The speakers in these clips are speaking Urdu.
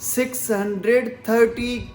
630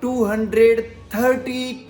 230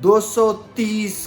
230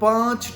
5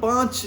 5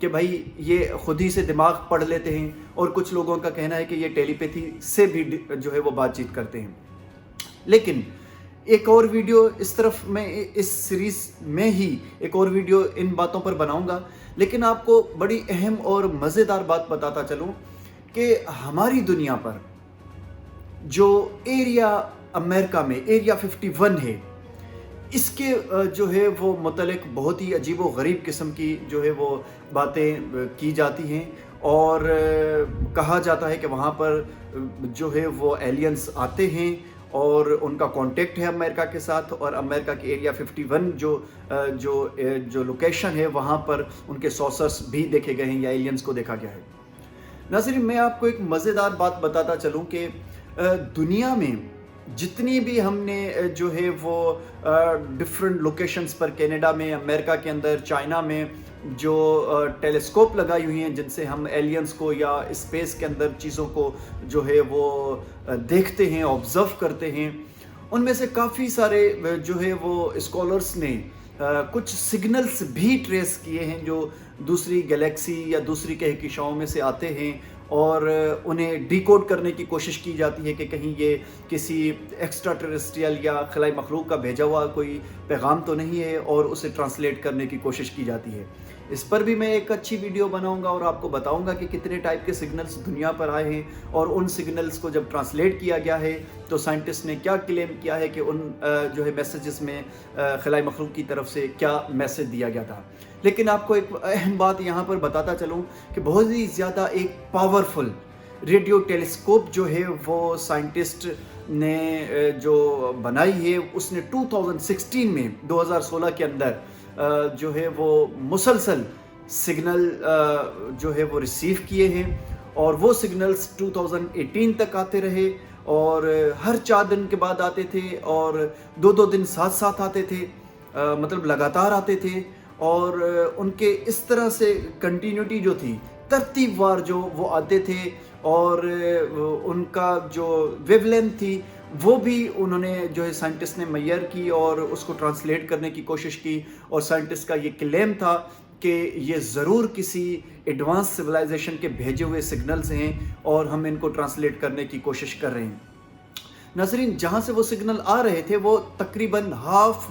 کہ بھائی یہ خود ہی سے دماغ پڑھ لیتے ہیں، اور کچھ لوگوں کا کہنا ہے کہ یہ ٹیلی پیتھی سے بھی جو ہے وہ بات چیت کرتے ہیں۔ لیکن ایک اور ویڈیو اس طرف میں اس سیریز میں ہی ایک اور ویڈیو ان باتوں پر بناؤں گا، لیکن آپ کو بڑی اہم اور مزیدار بات بتاتا چلوں کہ ہماری دنیا پر جو ایریا امریکہ میں ایریا 51 ہے، اس کے جو ہے وہ متعلق بہت ہی عجیب و غریب قسم کی جو ہے وہ باتیں کی جاتی ہیں، اور کہا جاتا ہے کہ وہاں پر جو ہے وہ ایلینز آتے ہیں اور ان کا کانٹیکٹ ہے امریکہ کے ساتھ، اور امریکہ کے ایریا 51 جو لوکیشن ہے وہاں پر ان کے سوسرس بھی دیکھے گئے ہیں یا ایلینز کو دیکھا گیا ہے۔ ناظرین، میں آپ کو ایک مزیدار بات بتاتا چلوں کہ دنیا میں جتنی بھی ہم نے جو ہے وہ ڈفرنٹ لوکیشنز پر، کینیڈا میں، امریکہ کے اندر، چائنا میں جو ٹیلیسکوپ لگائی ہوئی ہیں جن سے ہم ایلینز کو یا اسپیس کے اندر چیزوں کو جو ہے وہ دیکھتے ہیں، آبزرو کرتے ہیں، ان میں سے کافی سارے جو ہے وہ اسکالرز نے کچھ سگنلز بھی ٹریس کیے ہیں جو دوسری گلیکسی یا دوسری کہکشاؤں میں سے آتے ہیں، اور انہیں ڈیکوڈ کرنے کی کوشش کی جاتی ہے کہ کہیں یہ کسی ایکسٹرا ٹیریسٹریل یا خلائی مخلوق کا بھیجا ہوا کوئی پیغام تو نہیں ہے، اور اسے ٹرانسلیٹ کرنے کی کوشش کی جاتی ہے۔ اس پر بھی میں ایک اچھی ویڈیو بناؤں گا اور آپ کو بتاؤں گا کہ کتنے ٹائپ کے سگنلز دنیا پر آئے ہیں، اور ان سگنلز کو جب ٹرانسلیٹ کیا گیا ہے تو سائنٹسٹ نے کیا کلیم کیا ہے کہ ان جو ہے میسیجز میں خلائی مخلوق کی طرف سے کیا میسیج دیا گیا تھا۔ لیکن آپ کو ایک اہم بات یہاں پر بتاتا چلوں کہ بہت ہی زیادہ ایک پاورفل ریڈیو ٹیلیسکوپ جو ہے وہ سائنٹسٹ نے جو بنائی ہے، اس نے 2016 میں 2016 کے اندر جو ہے وہ مسلسل سگنل جو ہے وہ ریسیو کیے ہیں، اور وہ سگنلز 2018 تک آتے رہے، اور ہر 4 دن کے بعد آتے تھے، اور 2 دن ساتھ ساتھ آتے تھے، مطلب لگاتار آتے تھے، اور ان کے اس طرح سے کنٹینیوٹی جو تھی، ترتیب وار جو وہ آتے تھے، اور ان کا جو ویو لینتھ تھی وہ بھی انہوں نے جو ہے سائنٹسٹ نے معیار کی اور اس کو ٹرانسلیٹ کرنے کی کوشش کی، اور سائنٹسٹ کا یہ کلیم تھا کہ یہ ضرور کسی ایڈوانس سویلائزیشن کے بھیجے ہوئے سگنلز ہیں، اور ہم ان کو ٹرانسلیٹ کرنے کی کوشش کر رہے ہیں۔ ناظرین، جہاں سے وہ سگنل آ رہے تھے وہ تقریباً ہاف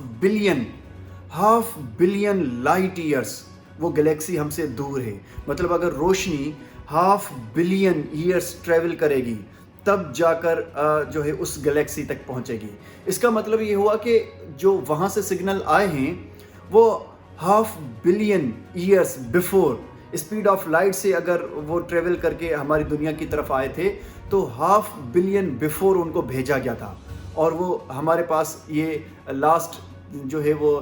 بلین لائٹ ایئرز وہ گلیکسی ہم سے دور ہے۔ مطلب اگر روشنی ہاف بلین ایئرز ٹریول کرے گی تب جا کر جو ہے اس گلیکسی تک پہنچے گی۔ اس کا مطلب یہ ہوا کہ جو وہاں سے سگنل آئے ہیں وہ half billion years before speed of light سے اگر وہ ٹریول کر کے ہماری دنیا کی طرف آئے تھے تو ہاف بلین بیفور ان کو بھیجا گیا تھا، اور وہ ہمارے پاس یہ لاسٹ جو ہے وہ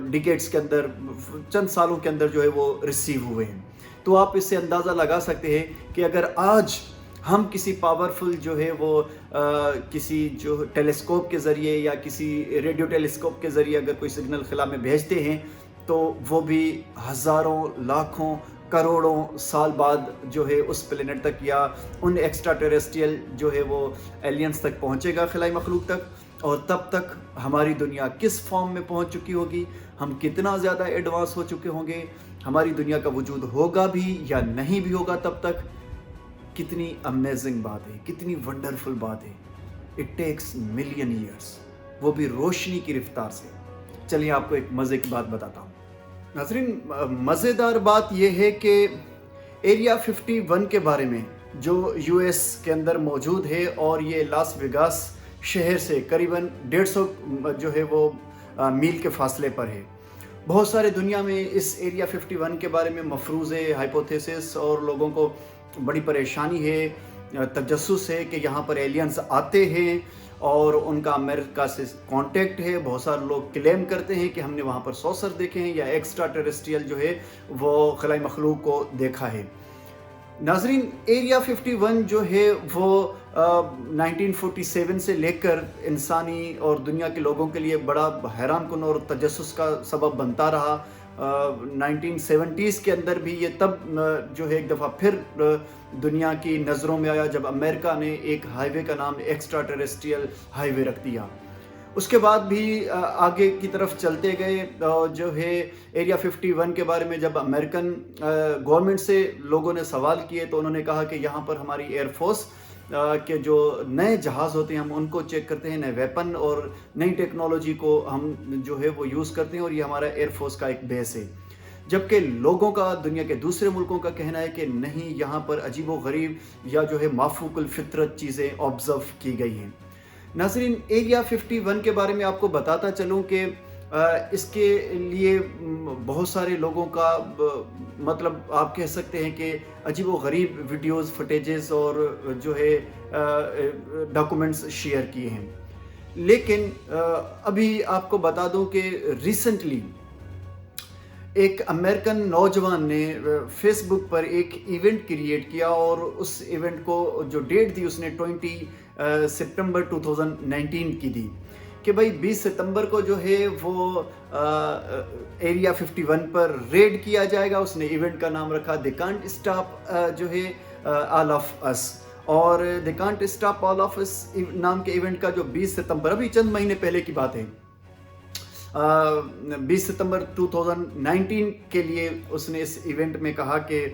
ڈیکیڈز کے اندر، چند سالوں کے اندر جو ہے وہ ریسیو ہوئے ہیں۔ تو آپ اس سے اندازہ لگا سکتے ہیں کہ اگر آج ہم کسی پاورفل جو ہے وہ کسی جو ٹیلیسکوپ کے ذریعے یا کسی ریڈیو ٹیلیسکوپ کے ذریعے اگر کوئی سگنل خلا میں بھیجتے ہیں تو وہ بھی ہزاروں، لاکھوں، کروڑوں سال بعد جو ہے اس پلینٹ تک یا ان ایکسٹرا ٹیریسٹریل جو ہے وہ ایلینز تک پہنچے گا، خلائی مخلوق تک، اور تب تک ہماری دنیا کس فارم میں پہنچ چکی ہوگی، ہم کتنا زیادہ ایڈوانس ہو چکے ہوں گے، ہماری دنیا کا وجود ہوگا بھی یا نہیں بھی ہوگا تب تک۔ کتنی امیزنگ بات ہے، کتنی ونڈرفل بات ہے۔ اٹ ٹیکس ملین ایئرس، وہ بھی روشنی کی رفتار سے۔ چلیے آپ کو ایک مزے کی بات بتاتا ہوں۔ ناظرین، مزیدار بات یہ ہے کہ ایریا 51 کے بارے میں جو یو ایس کے اندر موجود ہے، اور یہ لاس ویگاس شہر سے قریباً 150 جو ہے وہ میل کے فاصلے پر ہے۔ بہت سارے دنیا میں اس ایریا 51 کے بارے میں مفروضے، ہائپوتھیسس، اور لوگوں کو بڑی پریشانی ہے، تجسس ہے کہ یہاں پر ایلینز آتے ہیں اور ان کا امریکہ سے کانٹیکٹ ہے۔ بہت سارے لوگ کلیم کرتے ہیں کہ ہم نے وہاں پر سوسر دیکھے ہیں یا ایکسٹرا ٹیریسٹریل جو ہے وہ خلائی مخلوق کو دیکھا ہے۔ ناظرین، ایریا 51 جو ہے وہ 1947 سے لے کر انسانی اور دنیا کے لوگوں کے لیے بڑا حیران کن اور تجسس کا سبب بنتا رہا۔ 1970s کے اندر بھی یہ تب جو ہے ایک دفعہ پھر دنیا کی نظروں میں آیا جب امریکہ نے ایک ہائی وے کا نام ایکسٹرا ٹیریسٹریل ہائی وے رکھ دیا۔ اس کے بعد بھی آگے کی طرف چلتے گئے، جو ہے ایریا 51 کے بارے میں جب امریکن گورنمنٹ سے لوگوں نے سوال کیے تو انہوں نے کہا کہ یہاں پر ہماری ایئر فورس کے جو نئے جہاز ہوتے ہیں ہم ان کو چیک کرتے ہیں، نئے ویپن اور نئی ٹیکنالوجی کو ہم جو ہے وہ یوز کرتے ہیں، اور یہ ہمارا ایئر فورس کا ایک بیس ہے۔ جبکہ لوگوں کا، دنیا کے دوسرے ملکوں کا کہنا ہے کہ نہیں، یہاں پر عجیب و غریب یا جو ہے مافوق الفطرت چیزیں آبزرو کی گئی ہیں۔ ناظرین، ایریا 51 کے بارے میں آپ کو بتاتا چلوں کہ اس کے لیے بہت سارے لوگوں کا مطلب آپ کہہ سکتے ہیں کہ عجیب و غریب ویڈیوز، فوٹیجز اور جو ہے ڈاکومنٹس شیئر کیے ہیں۔ لیکن ابھی آپ کو بتا دوں کہ ریسنٹلی ایک امریکن نوجوان نے فیس بک پر ایک ایونٹ کریٹ کیا، اور اس ایونٹ کو جو ڈیٹ دی اس نے 20 سپٹمبر 2019 کی دی کہ بھائی 20 ستمبر کو جو ہے وہ ایریا 51 پر ریڈ کیا جائے گا۔ اس نے ایونٹ کا نام رکھا "They can't stop جو ہے all of us"، اور "They can't stop all of us" نام کے ایونٹ کا جو 20 ستمبر، ابھی چند مہینے پہلے کی بات ہے، 20 ستمبر 2019 کے لیے اس نے اس ایونٹ میں کہا کہ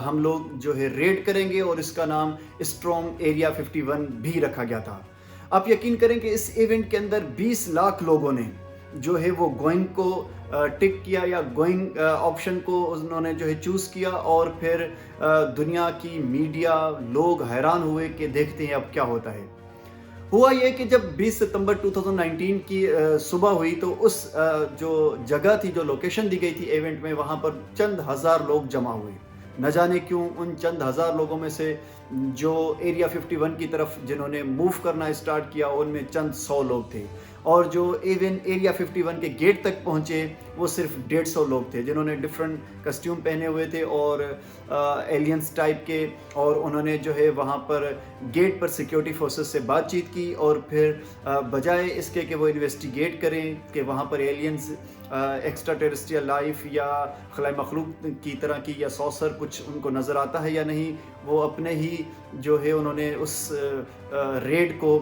ہم لوگ جو ہے ریڈ کریں گے، اور اس کا نام اسٹرانگ ایریا 51 بھی رکھا گیا تھا۔ آپ یقین کریں کہ اس ایونٹ کے اندر 20 لاکھ لوگوں نے جو ہے وہ گوئنگ کو ٹک کیا، یا گوئنگ آپشن کو انہوں نے جو ہے چوز کیا، اور پھر دنیا کی میڈیا لوگ حیران ہوئے کہ دیکھتے ہیں اب کیا ہوتا ہے۔ ہوا یہ کہ جب 20 ستمبر 2019 کی صبح ہوئی تو اس جو جگہ تھی، جو لوکیشن دی گئی تھی ایونٹ میں، وہاں پر چند ہزار لوگ جمع ہوئے۔ نہ جانے کیوں ان چند ہزار لوگوں میں سے جو ایریا 51 کی طرف جنہوں نے موو کرنا اسٹارٹ کیا، ان میں چند 100 لوگ تھے، اور جو ایون ایریا 51 کے گیٹ تک پہنچے وہ صرف 150 لوگ تھے، جنہوں نے ڈیفرنٹ کسٹیوم پہنے ہوئے تھے اور ایلینز ٹائپ کے، اور انہوں نے جو ہے وہاں پر گیٹ پر سیکیورٹی فورسز سے بات چیت کی، اور پھر بجائے اس کے کہ وہ انویسٹیگیٹ کریں کہ وہاں پر ایلینز، ایکسٹرا ٹیرسٹریل لائف یا خلائی مخلوق کی طرح کی یا سوسر کچھ ان کو نظر آتا ہے یا نہیں، وہ اپنے ہی جو ہے انہوں نے اس ریڈ کو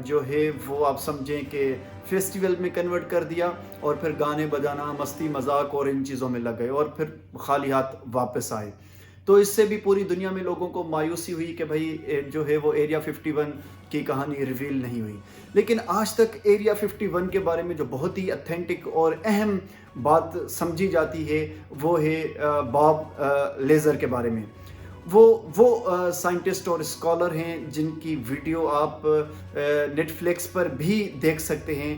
جو ہے وہ آپ سمجھیں کہ فیسٹیول میں کنورٹ کر دیا، اور پھر گانے بجانا، مستی مذاق اور ان چیزوں میں لگ گئے، اور پھر خالی ہاتھ واپس آئے۔ تو اس سے بھی پوری دنیا میں لوگوں کو مایوسی ہوئی کہ بھائی جو ہے وہ ایریا 51 کی کہانی ریویل نہیں ہوئی۔ لیکن آج تک ایریا 51 کے بارے میں جو بہت ہی اتھینٹک اور اہم بات سمجھی جاتی ہے وہ ہے باب لیزر کے بارے میں۔ وہ سائنٹسٹ اور اسکالر ہیں جن کی ویڈیو آپ نیٹ فلکس پر بھی دیکھ سکتے ہیں۔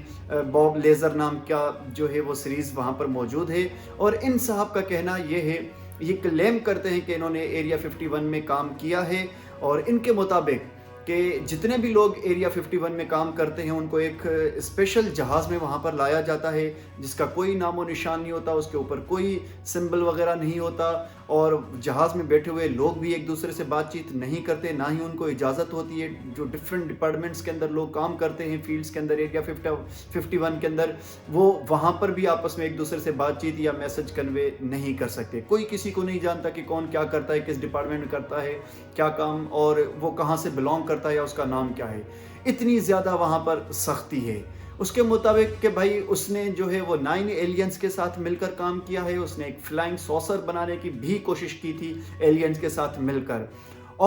باب لیزر نام کا جو ہے وہ سیریز وہاں پر موجود ہے، اور ان صاحب کا کہنا یہ ہے، یہ کلیم کرتے ہیں کہ انہوں نے ایریا 51 میں کام کیا ہے، اور ان کے مطابق کہ جتنے بھی لوگ ایریا 51 میں کام کرتے ہیں ان کو ایک اسپیشل جہاز میں وہاں پر لایا جاتا ہے جس کا کوئی نام و نشان نہیں ہوتا، اس کے اوپر کوئی سمبل وغیرہ نہیں ہوتا، اور جہاز میں بیٹھے ہوئے لوگ بھی ایک دوسرے سے بات چیت نہیں کرتے، نہ ہی ان کو اجازت ہوتی ہے۔ جو ڈفرینٹ ڈپارٹمنٹس کے اندر لوگ کام کرتے ہیں، فیلڈز کے اندر، ایریا 51 کے اندر، وہ وہاں پر بھی آپس میں ایک دوسرے سے بات چیت یا میسج کنوے نہیں کر سکتے۔ کوئی کسی کو نہیں جانتا کہ کون کیا کرتا ہے، کس ڈپارٹمنٹ میں کرتا ہے کیا کام، اور وہ کہاں سے بلانگ کرتا ہے یا اس کا نام کیا ہے۔ اتنی زیادہ وہاں پر سختی ہے۔ اس کے مطابق کہ بھائی اس نے جو ہے وہ 9 ایلینز کے ساتھ مل کر کام کیا ہے، اس نے ایک فلائنگ سوسر بنانے کی بھی کوشش کی تھی ایلینز کے ساتھ مل کر،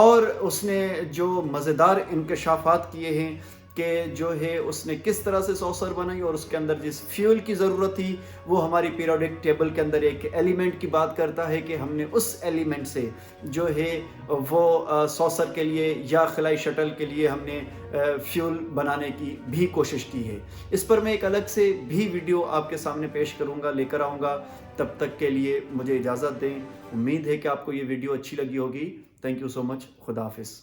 اور اس نے جو مزیدار انکشافات کیے ہیں کہ جو ہے اس نے کس طرح سے سوسر بنائی، اور اس کے اندر جس فیول کی ضرورت تھی وہ ہماری پیریوڈک ٹیبل کے اندر ایک ایلیمنٹ کی بات کرتا ہے کہ ہم نے اس ایلیمنٹ سے جو ہے وہ سوسر کے لیے یا خلائی شٹل کے لیے ہم نے فیول بنانے کی بھی کوشش کی ہے۔ اس پر میں ایک الگ سے بھی ویڈیو آپ کے سامنے پیش کروں گا، لے کر آؤں گا۔ تب تک کے لیے مجھے اجازت دیں۔ امید ہے کہ آپ کو یہ ویڈیو اچھی لگی ہوگی۔ تھینک یو سو مچ۔ خدا حافظ۔